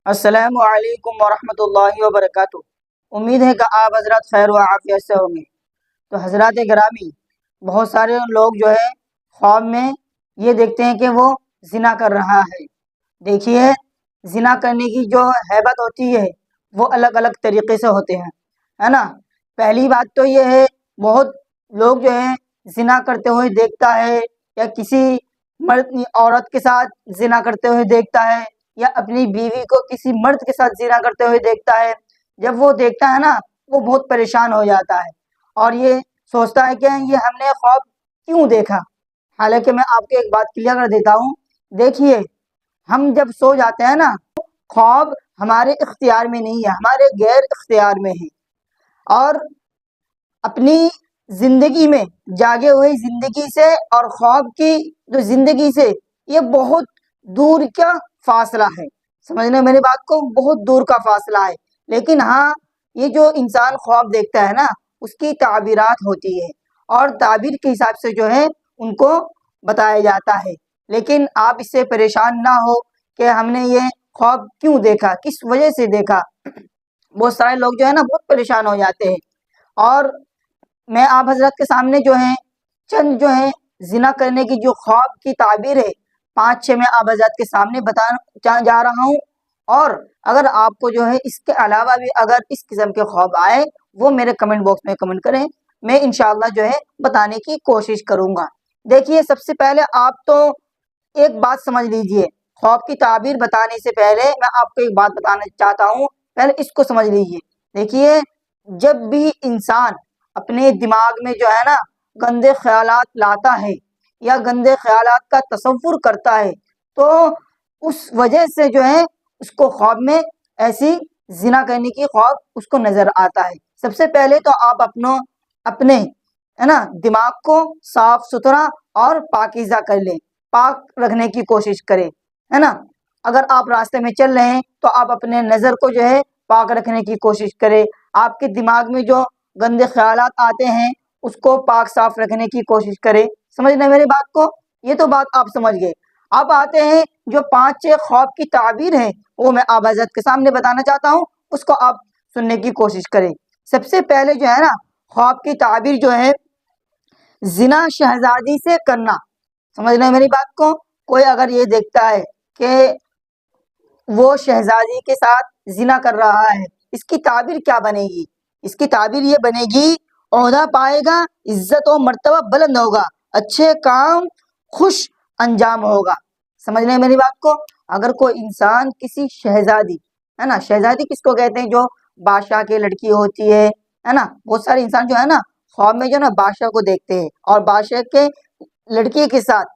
السلام علیکم ورحمۃ اللہ وبرکاتہ۔ امید ہے کہ آپ حضرات خیر و عافیت سے ہوں گے۔ تو حضرات گرامی، بہت سارے لوگ جو ہے خواب میں یہ دیکھتے ہیں کہ وہ زنا کر رہا ہے۔ دیکھیے، زنا کرنے کی جو ہیبت ہوتی ہے وہ الگ الگ طریقے سے ہوتے ہیں، ہے نا۔ پہلی بات تو یہ ہے، بہت لوگ جو ہے زنا کرتے ہوئے دیکھتا ہے، یا کسی مرد عورت کے ساتھ زنا کرتے ہوئے دیکھتا ہے، یا اپنی بیوی کو کسی مرد کے ساتھ زنا کرتے ہوئے دیکھتا ہے۔ جب وہ دیکھتا ہے نا، وہ بہت پریشان ہو جاتا ہے اور یہ سوچتا ہے کہ یہ ہم نے خواب کیوں دیکھا۔ حالانکہ میں آپ کو ایک بات کلیئر کر دیتا ہوں، دیکھیے، ہم جب سو جاتے ہیں نا، خواب ہمارے اختیار میں نہیں ہے، ہمارے غیر اختیار میں ہے۔ اور اپنی زندگی میں جاگے ہوئی زندگی سے اور خواب کی جو زندگی سے یہ بہت دور کا فاصلہ ہے۔ سمجھنے میری بات کو، بہت دور کا فاصلہ ہے۔ لیکن ہاں، یہ جو انسان خواب دیکھتا ہے نا، اس کی تعبیرات ہوتی ہے اور تعبیر کے حساب سے جو ہے ان کو بتایا جاتا ہے۔ لیکن آپ اس سے پریشان نہ ہو کہ ہم نے یہ خواب کیوں دیکھا، کس وجہ سے دیکھا۔ بہت سارے لوگ جو ہے نا بہت پریشان ہو جاتے ہیں، اور میں آپ حضرت کے سامنے جو ہے چند جو ہے زنا کرنے کی جو خواب کی تعبیر ہے، 5-6 میں آپ حضرت کے سامنے بتانا جا رہا ہوں۔ اور اگر آپ کو جو ہے اس کے علاوہ بھی اگر اس قسم کے خواب آئے، وہ میرے کمنٹ باکس میں کمنٹ کریں، میں انشاءاللہ جو ہے بتانے کی کوشش کروں گا۔ دیکھیے، سب سے پہلے آپ تو ایک بات سمجھ لیجئے، خواب کی تعبیر بتانے سے پہلے میں آپ کو ایک بات بتانا چاہتا ہوں، پہلے اس کو سمجھ لیجئے۔ دیکھیے، جب بھی انسان اپنے دماغ میں جو ہے نا گندے خیالات لاتا ہے یا گندے خیالات کا تصور کرتا ہے، تو اس وجہ سے جو ہے اس کو خواب میں ایسی زنا کرنے کی خواب اس کو نظر آتا ہے۔ سب سے پہلے تو آپ اپنے ہے نا دماغ کو صاف ستھرا اور پاکیزہ کر لیں، پاک رکھنے کی کوشش کریں، ہے نا۔ اگر آپ راستے میں چل رہے ہیں تو آپ اپنے نظر کو جو ہے پاک رکھنے کی کوشش کریں۔ آپ کے دماغ میں جو گندے خیالات آتے ہیں اس کو پاک صاف رکھنے کی کوشش کریں۔ سمجھنا میری بات کو، یہ تو بات آپ سمجھ گئے۔ اب آتے ہیں جو 5-6 خواب کی تعبیر ہے، وہ میں آپ حضرت کے سامنے بتانا چاہتا ہوں، اس کو آپ سننے کی کوشش کریں۔ سب سے پہلے جو ہے نا خواب کی تعبیر جو ہے زنا شہزادی سے کرنا۔ سمجھنا میری بات کو، کوئی اگر یہ دیکھتا ہے کہ وہ شہزادی کے ساتھ زنا کر رہا ہے، اس کی تعبیر کیا بنے گی؟ اس کی تعبیر یہ بنے گی، عہدہ پائے گا، عزت و مرتبہ بلند ہوگا، اچھے کام خوش انجام ہوگا۔ سمجھ لیں میری بات کو۔ اگر کوئی انسان کسی شہزادی، ہے نا، شہزادی کس کو کہتے ہیں؟ جو بادشاہ کی لڑکی ہوتی ہے نا۔ بہت سارے انسان جو ہے نا خواب میں جو نا بادشاہ کو دیکھتے ہیں، اور بادشاہ کے لڑکی کے ساتھ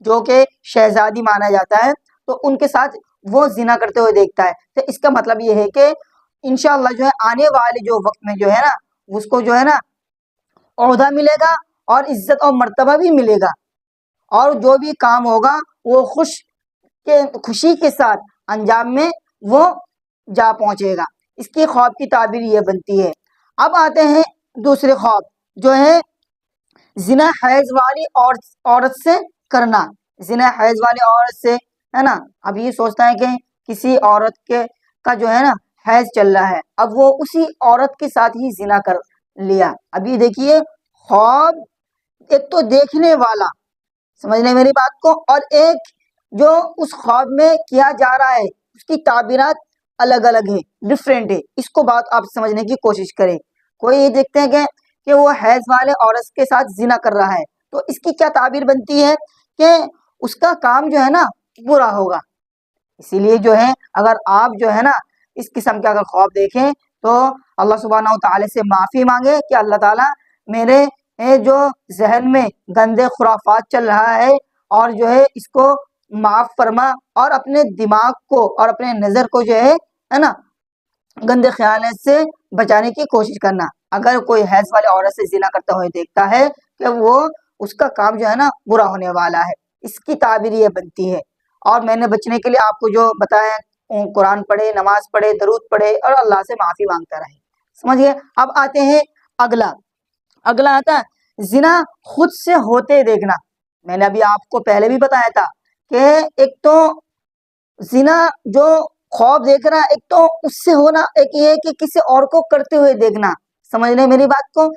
جو کہ شہزادی مانا جاتا ہے، تو ان کے ساتھ وہ زنا کرتے ہوئے دیکھتا ہے۔ تو اس کا مطلب یہ ہے کہ انشاءاللہ جو ہے آنے والے جو وقت میں جو ہے نا اس کو جو ہے نا عہدہ ملے گا اور عزت اور مرتبہ بھی ملے گا، اور جو بھی کام ہوگا وہ خوشی کے ساتھ انجام میں وہ جا پہنچے گا۔ اس کی خواب کی تعبیر یہ بنتی ہے۔ اب آتے ہیں دوسرے خواب، جو ہے زنا حیض والی عورت سے کرنا۔ زنا حیض والی عورت سے، ہے نا۔ اب یہ سوچتا ہے کہ کسی عورت کا جو ہے نا حیض چل رہا ہے، اب وہ اسی عورت کے ساتھ ہی زنا کر لیا۔ اب یہ دیکھیے، خواب ایک تو دیکھنے والا، سمجھ لیں میری بات کو، اور ایک جو اس خواب میں کیا جا رہا ہے اس کی تعبیرات الگ الگ ہے، ڈفرینٹ ہے۔ اس کو بات آپ سمجھنے کی کوشش کریں۔ کوئی یہ دیکھتے ہیں کہ وہ حیض والے عورت کے ساتھ زنا کر رہا ہے، تو اس کی کیا تعبیر بنتی ہے کہ اس کا کام جو ہے نا برا ہوگا۔ اسی لیے جو ہے اگر آپ جو ہے نا اس قسم کے اگر خواب دیکھیں تو اللہ سبحانہ و تعالی سے معافی مانگے کہ اللہ تعالیٰ میرے جو ذہن میں گندے خرافات چل رہا ہے اور جو ہے اس کو معاف فرما، اور اپنے دماغ کو اور اپنے نظر کو جو ہے نا گندے خیالات سے بچانے کی کوشش کرنا۔ اگر کوئی حیض والے عورت سے زنا کرتا ہوئے دیکھتا ہے کہ وہ اس کا کام جو ہے نا برا ہونے والا ہے، اس کی تعبیر یہ بنتی ہے۔ اور میں نے بچنے کے لیے آپ کو جو بتایا، قرآن پڑھے، نماز پڑھے، درود پڑھے اور اللہ سے معافی مانگتا رہے۔ سمجھئے۔ اب آتے ہیں اگلا آتا ہے زنا خود سے ہوتے دیکھنا۔ میں نے ابھی آپ کو پہلے بھی بتایا تھا کہ ایک تو زنا جو خواب دیکھنا ایک تو اس سے ہونا، ایک یہ ہے کہ کسی اور کو کرتے ہوئے دیکھنا، سمجھ لیں میری بات کو.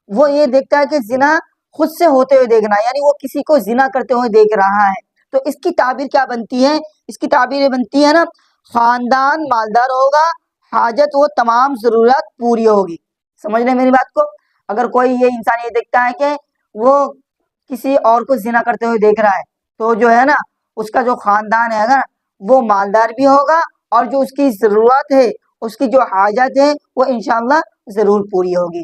وہ یہ دیکھتا ہے کہ زنا خود سے ہوتے ہوئے دیکھنا، یعنی وہ کسی کو زنا کرتے ہوئے دیکھ رہا ہے. تو اس کی تعبیر کیا بنتی ہے؟ اس کی تعبیر یہ بنتی ہے نا، خاندان مالدار ہوگا، حاجت وہ تمام ضرورت پوری ہوگی. سمجھ لیں میری بات کو. اگر کوئی یہ انسان یہ دیکھتا ہے کہ وہ کسی اور کو زنا کرتے ہوئے دیکھ رہا ہے، تو جو ہے نا اس کا جو خاندان ہے نا وہ مالدار بھی ہوگا، اور جو اس کی ضرورت ہے، اس کی جو حاجت ہے، وہ انشاءاللہ ضرور پوری ہوگی.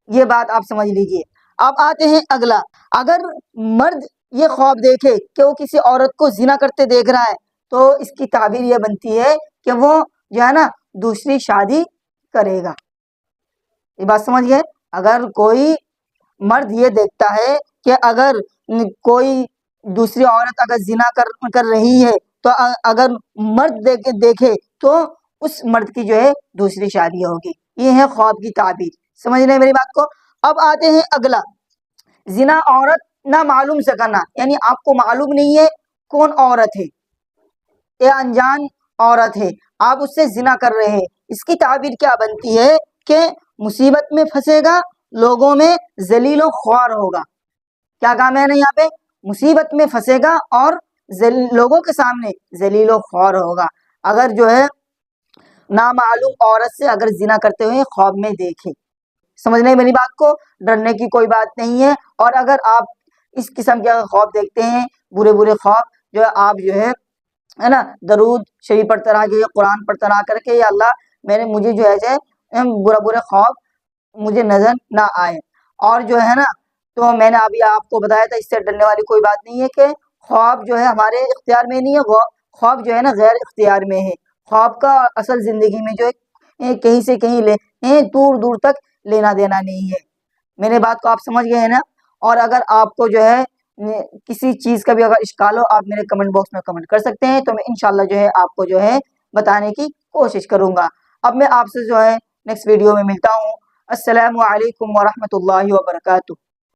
یہ بات آپ سمجھ لیجئے. اب آتے ہیں اگلا. اگر مرد یہ خواب دیکھے کہ وہ کسی عورت کو زنا کرتے دیکھ رہا ہے، تو اس کی تعبیر یہ بنتی ہے کہ وہ جو ہے نا دوسری شادی کرے گا. یہ بات سمجھ گئے. اگر کوئی مرد یہ دیکھتا ہے کہ اگر کوئی دوسری عورت اگر زنا کر رہی ہے، تو اگر مرد دیکھے تو اس مرد کی جو ہے دوسری شادی ہوگی. یہ ہے خواب کی تعبیر. سمجھ لیں میری بات کو. اب آتے ہیں اگلا. زنا عورت نہ معلوم سے کرنا، یعنی آپ کو معلوم نہیں ہے کون عورت ہے، یہ انجان عورت ہے، آپ اس سے زنا کر رہے ہیں. اس کی تعبیر کیا بنتی ہے کہ مصیبت میں پھنسے گا، لوگوں میں ذلیل و خوار ہوگا. کیا کام ہے نا یہاں پہ؟ مصیبت میں پھنسے گا اور لوگوں کے سامنے ذلیل و خوار ہوگا اگر جو ہے نامعلوم عورت سے اگر زنا کرتے ہوئے خواب میں دیکھے. سمجھ لیں میری بات کو. ڈرنے کی کوئی بات نہیں ہے. اور اگر آپ اس قسم کے خواب دیکھتے ہیں، برے برے خواب، جو ہے آپ جو ہے نا درود شریف پڑھتے رہا کے، قرآن پڑھتے رہا کر کے، یا اللہ مجھے جو ہے برے خواب مجھے نظر نہ آئے. اور جو ہے نا تو میں نے ابھی آپ کو بتایا تھا، اس سے ڈرنے والی کوئی بات نہیں ہے کہ خواب جو ہے ہمارے اختیار میں نہیں ہے، خواب جو ہے نا غیر اختیار میں ہے. خواب کا اصل زندگی میں جو ہے کہیں سے کہیں دور دور تک لینا دینا نہیں ہے. میرے بات کو آپ سمجھ گئے ہیں نا. اور اگر آپ کو جو ہے کسی چیز کا بھی اگر اشکال ہو، آپ میرے کمنٹ باکس میں کمنٹ کر سکتے ہیں، تو میں انشاءاللہ جو ہے آپ کو جو ہے بتانے کی کوشش کروں گا. اب میں آپ سے جو ہے نیکسٹ ویڈیو میں ملتا ہوں. السلام علیکم ورحمۃ اللہ وبرکاتہ.